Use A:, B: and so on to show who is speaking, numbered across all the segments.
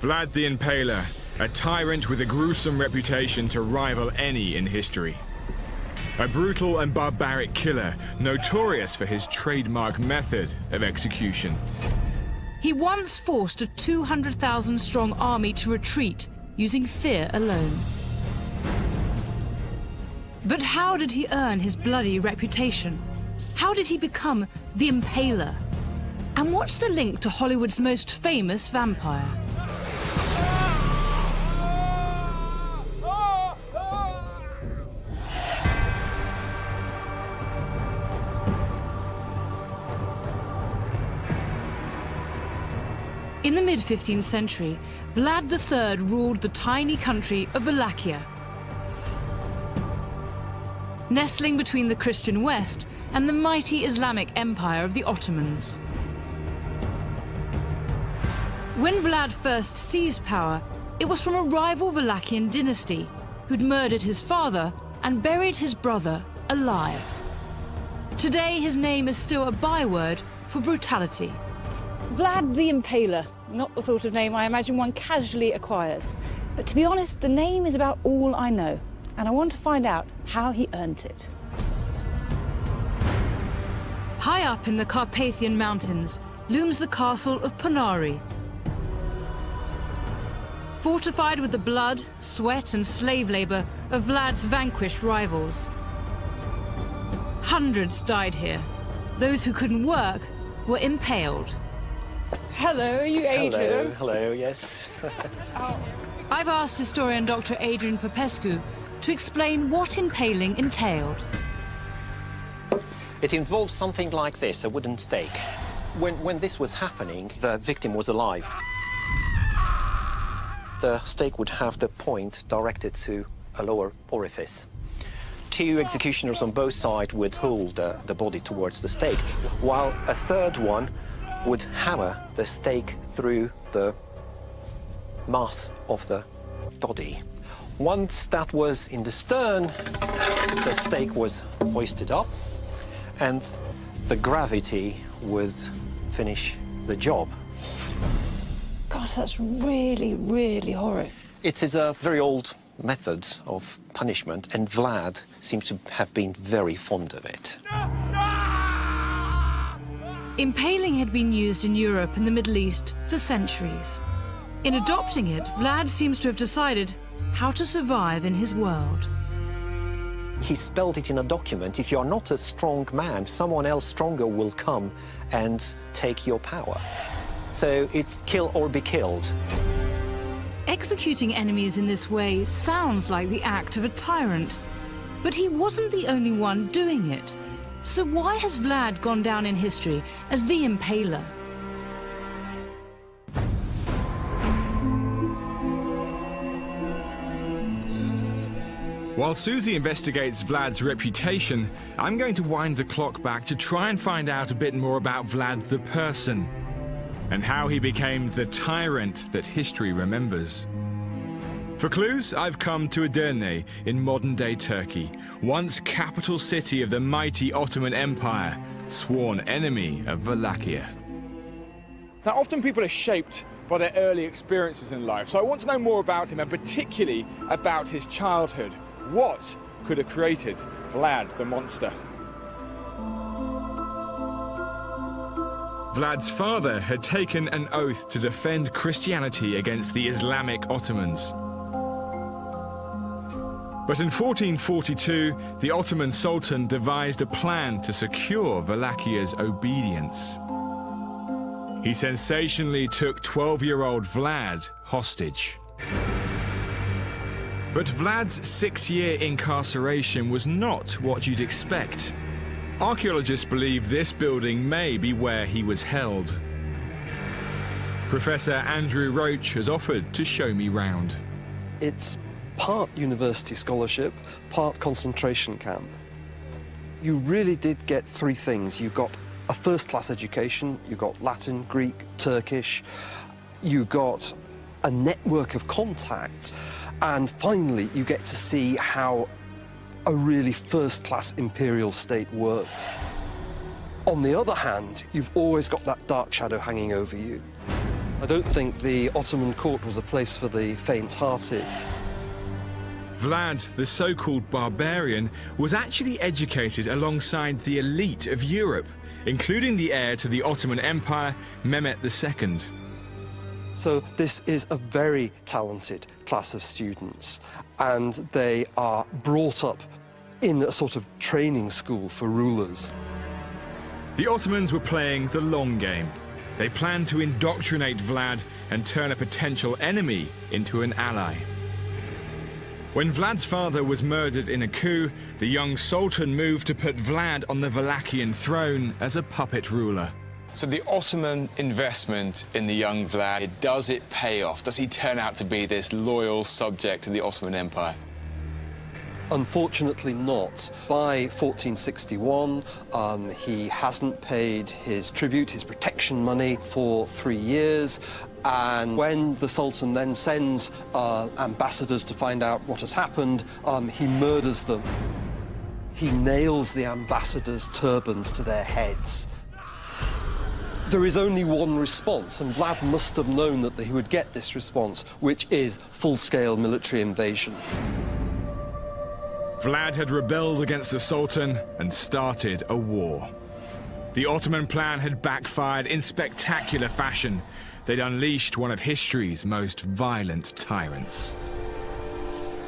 A: Vlad the Impaler, a tyrant with a gruesome reputation to rival any in history. A brutal and barbaric killer, notorious for his trademark method of execution.
B: He once forced a 200,000-strong army to retreat using fear alone. But how did he earn his bloody reputation? How did he become the Impaler? And what's the link to Hollywood's most famous vampire? In the mid-15th century, Vlad III ruled the tiny country of Wallachia, nestling between the Christian West and the mighty Islamic Empire of the Ottomans. When Vlad first seized power, it was from a rival Wallachian dynasty who'd murdered his father and buried his brother alive. Today, his name is still a byword for brutality. Vlad the Impaler, not the sort of name I imagine one casually acquires. But to be honest, the name is about all I know, and I want to find out how he earned it. High up in the Carpathian Mountains looms the castle of Ponari. Fortified with the blood, sweat and slave labor of Vlad's vanquished rivals. Hundreds died here. Those who couldn't work were impaled. Hello, are you Adrian?
C: Hello, yes.
B: I've asked historian Dr. Adrian Popescu to explain what impaling entailed.
C: It involves something like this, a wooden stake. When this was happening, the victim was alive. The stake would have the point directed to a lower orifice. Two executioners on both sides would hold the body towards the stake, while a third one would hammer the stake through the mass of the body. Once that was in the stern, the stake was hoisted up, and the gravity would finish the job.
B: God, that's really, really horrid.
C: It is a very old method of punishment, and Vlad seems to have been very fond of it.
B: Impaling had been used in Europe and the Middle East for centuries. In adopting it, Vlad seems to have decided how to survive in his world.
C: He spelled it in a document: if you're not a strong man, someone else stronger will come and take your power. So it's kill or be killed.
B: Executing enemies in this way sounds like the act of a tyrant, but he wasn't the only one doing it. So why has Vlad gone down in history as the Impaler?
A: While Susie investigates Vlad's reputation, I'm going to wind the clock back to try and find out a bit more about Vlad the person and how he became the tyrant that history remembers. For clues, I've come to Edirne in modern-day Turkey, once capital city of the mighty Ottoman Empire, sworn enemy of Wallachia.
D: Now, often people are shaped by their early experiences in life, so I want to know more about him, and particularly about his childhood. What could have created Vlad the monster?
A: Vlad's father had taken an oath to defend Christianity against the Islamic Ottomans. But in 1442, the Ottoman Sultan devised a plan to secure Wallachia's obedience. He sensationally took 12-year-old Vlad hostage. But Vlad's 6-year incarceration was not what you'd expect. Archaeologists believe this building may be where he was held. Professor Andrew Roach has offered to show me round.
E: It's part university scholarship, part concentration camp. You really did get three things. You got a first-class education, you got Latin, Greek, Turkish, you got a network of contacts, and finally you get to see how a really first-class imperial state works. On the other hand, you've always got that dark shadow hanging over you. I don't think the Ottoman court was a place for the faint-hearted.
A: Vlad, the so-called barbarian, was actually educated alongside the elite of Europe, including the heir to the Ottoman Empire, Mehmet II.
E: So this is a very talented class of students, and they are brought up in a sort of training school for rulers.
A: The Ottomans were playing the long game. They planned to indoctrinate Vlad and turn a potential enemy into an ally. When Vlad's father was murdered in a coup, the young Sultan moved to put Vlad on the Wallachian throne as a puppet ruler.
F: So the Ottoman investment in the young Vlad, does it pay off? Does he turn out to be this loyal subject to the Ottoman Empire?
E: Unfortunately not. By 1461, he hasn't paid his tribute, his protection money, for 3 years. And when the Sultan then sends ambassadors to find out what has happened, he murders them. He nails the ambassadors' turbans to their heads. There is only one response, and Vlad must have known that he would get this response, which is full-scale military invasion.
A: Vlad had rebelled against the Sultan and started a war. The Ottoman plan had backfired in spectacular fashion. They'd unleashed one of history's most violent tyrants.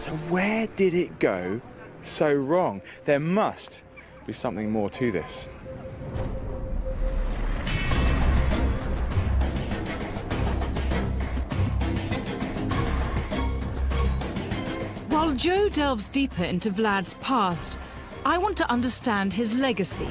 D: So where did it go so wrong? There must be something more to this.
B: While Joe delves deeper into Vlad's past, I want to understand his legacy.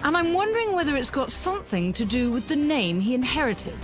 B: And I'm wondering whether it's got something to do with the name he inherited.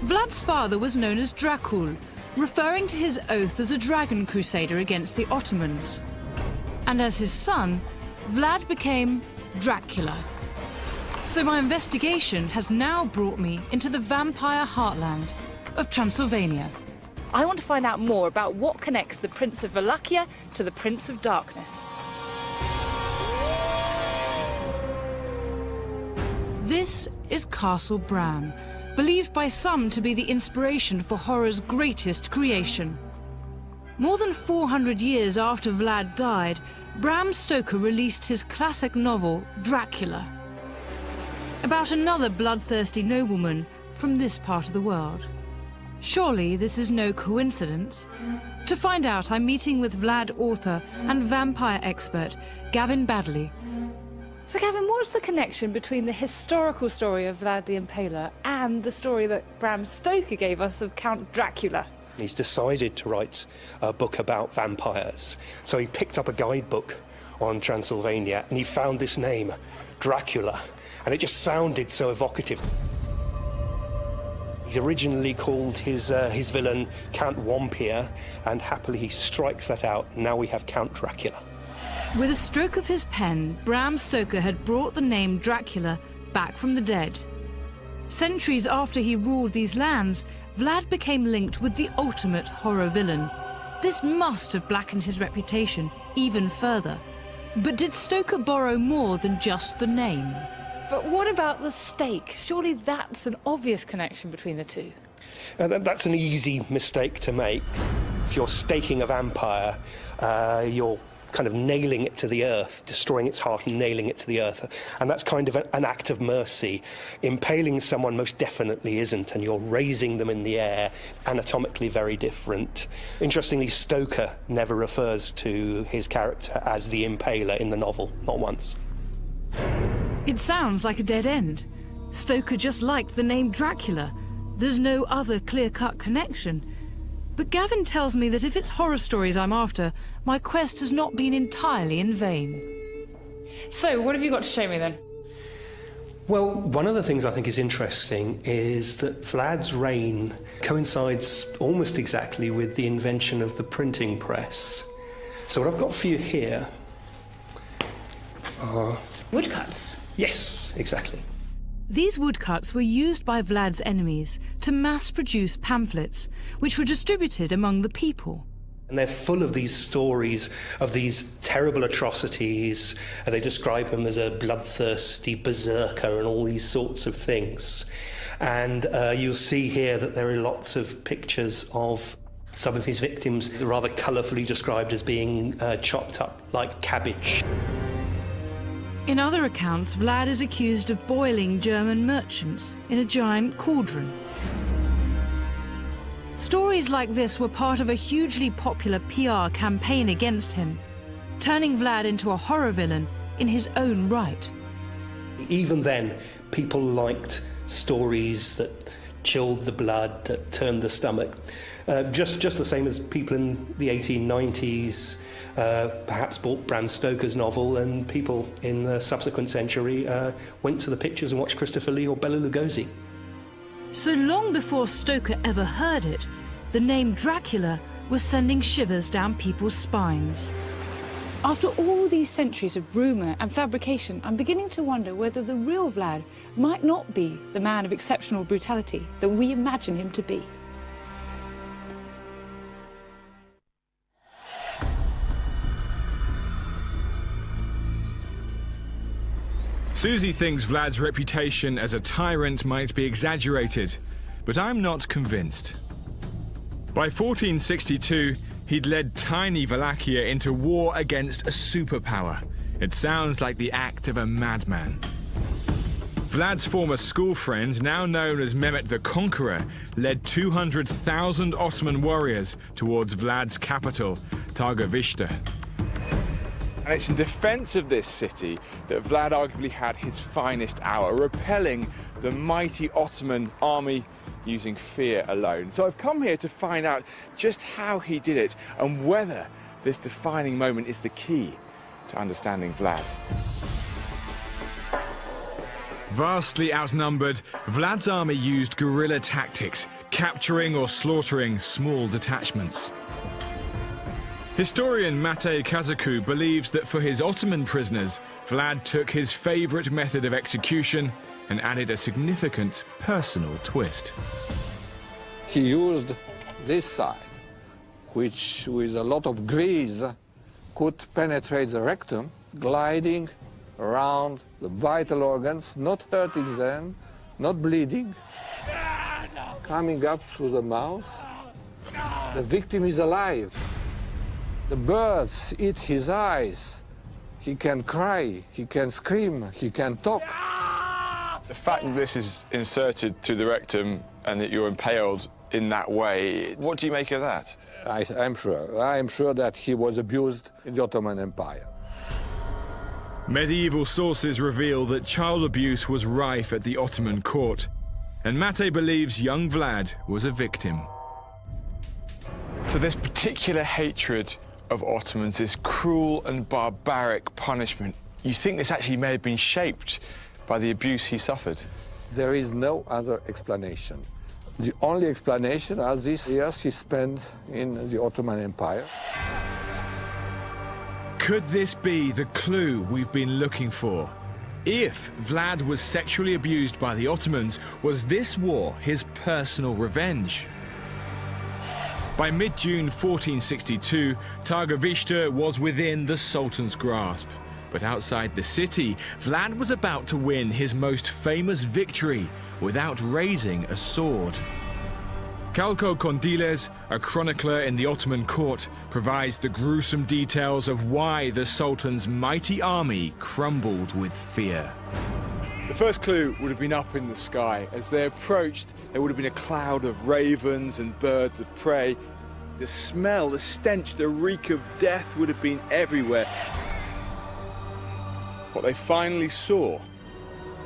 B: Vlad's father was known as Dracula, referring to his oath as a dragon crusader against the Ottomans. And as his son, Vlad became Dracula. So my investigation has now brought me into the vampire heartland of Transylvania. I want to find out more about what connects the Prince of Wallachia to the Prince of Darkness. This is Castle Bram, believed by some to be the inspiration for horror's greatest creation. More than 400 years after Vlad died, Bram Stoker released his classic novel, Dracula, about another bloodthirsty nobleman from this part of the world. Surely this is no coincidence. To find out, I'm meeting with Vlad author and vampire expert Gavin Baddeley. So Gavin, what's the connection between the historical story of Vlad the Impaler and the story that Bram Stoker gave us of Count Dracula?
G: He's decided to write a book about vampires. So he picked up a guidebook on Transylvania and he found this name, Dracula, and it just sounded so evocative. He's originally called his villain Count Wampir, and happily he strikes that out. Now we have Count Dracula.
B: With a stroke of his pen, Bram Stoker had brought the name Dracula back from the dead. Centuries after he ruled these lands, Vlad became linked with the ultimate horror villain. This must have blackened his reputation even further. But did Stoker borrow more than just the name? But what about the stake? Surely that's an obvious connection between the two.
G: That's an easy mistake to make. If you're staking a vampire, you're kind of nailing it to the earth, destroying its heart and nailing it to the earth. And that's kind of an act of mercy. Impaling someone most definitely isn't, and you're raising them in the air, anatomically very different. Interestingly, Stoker never refers to his character as the Impaler in the novel, not once.
B: It sounds like a dead end. Stoker just liked the name Dracula. There's no other clear-cut connection. But Gavin tells me that if it's horror stories I'm after, my quest has not been entirely in vain. So, what have you got to show me then?
G: Well, one of the things I think is interesting is that Vlad's reign coincides almost exactly with the invention of the printing press. So what I've got for you here are...
B: woodcuts?
G: Yes, exactly.
B: These woodcuts were used by Vlad's enemies to mass-produce pamphlets, which were distributed among the people.
G: And they're full of these stories of these terrible atrocities. They describe him as a bloodthirsty berserker and all these sorts of things. And you'll see here that there are lots of pictures of some of his victims, rather colourfully described as being chopped up like cabbage.
B: In other accounts, Vlad is accused of boiling German merchants in a giant cauldron. Stories like this were part of a hugely popular PR campaign against him, turning Vlad into a horror villain in his own right.
G: Even then, people liked stories that chilled the blood, that turned the stomach. Just the same as people in the 1890s perhaps bought Bram Stoker's novel, and people in the subsequent century went to the pictures and watched Christopher Lee or Bela Lugosi.
B: So long before Stoker ever heard it, the name Dracula was sending shivers down people's spines.
H: After all these centuries of rumour and fabrication, I'm beginning to wonder whether the real Vlad might not be the man of exceptional brutality that we imagine him to be.
A: Susie thinks Vlad's reputation as a tyrant might be exaggerated, but I'm not convinced. By 1462, he'd led tiny Wallachia into war against a superpower. It sounds like the act of a madman. Vlad's former school friend, now known as Mehmet the Conqueror, led 200,000 Ottoman warriors towards Vlad's capital, Targovishte.
D: And it's in defense of this city that Vlad arguably had his finest hour, repelling the mighty Ottoman army using fear alone. So I've come here to find out just how he did it and whether this defining moment is the key to understanding Vlad.
A: Vastly outnumbered, Vlad's army used guerrilla tactics, capturing or slaughtering small detachments. Historian Matej Kazaku believes that for his Ottoman prisoners, Vlad took his favorite method of execution and added a significant personal twist.
I: He used this side, which with a lot of grease could penetrate the rectum, gliding around the vital organs, not hurting them, not bleeding, coming up through the mouth. The victim is alive. The birds eat his eyes. He can cry, he can scream, he can talk.
F: The fact that this is inserted through the rectum and that you're impaled in that way, what do you make of that?
I: I'm sure that he was abused in the Ottoman Empire.
A: Medieval sources reveal that child abuse was rife at the Ottoman court, and Mate believes young Vlad was a victim.
F: So this particular hatred of Ottomans, this cruel and barbaric punishment, you think this actually may have been shaped by the abuse he suffered?
I: There is no other explanation. The only explanation are these years he spent in the Ottoman Empire.
A: Could this be the clue we've been looking for? If Vlad was sexually abused by the Ottomans, was this war his personal revenge? By mid-June 1462, Targovishte was within the Sultan's grasp. But outside the city, Vlad was about to win his most famous victory without raising a sword. Kalko Kondiles, a chronicler in the Ottoman court, provides the gruesome details of why the Sultan's mighty army crumbled with fear.
D: The first clue would have been up in the sky. As they approached, there would have been a cloud of ravens and birds of prey. The smell, the stench, the reek of death would have been everywhere. What they finally saw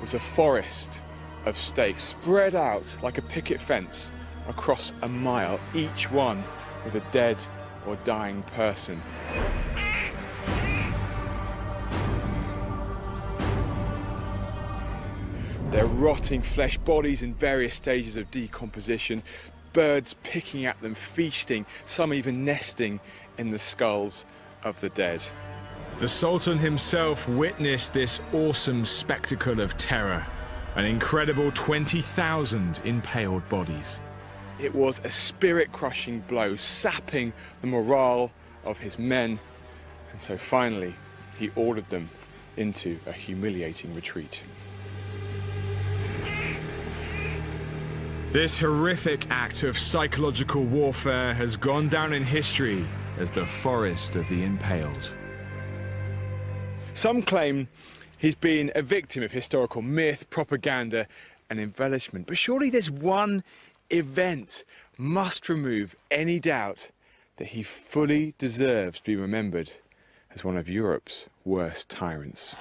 D: was a forest of stakes spread out like a picket fence across a mile, each one with a dead or dying person. They're rotting flesh bodies in various stages of decomposition, birds picking at them, feasting, some even nesting in the skulls of the dead.
A: The Sultan himself witnessed this awesome spectacle of terror, an incredible 20,000 impaled bodies.
D: it was a spirit-crushing blow, sapping the morale of his men, and so finally he ordered them into a humiliating retreat.
A: This horrific act of psychological warfare has gone down in history as the Forest of the Impaled.
D: Some claim he's been a victim of historical myth, propaganda and embellishment, but surely there's one event must remove any doubt that he fully deserves to be remembered as one of Europe's worst tyrants.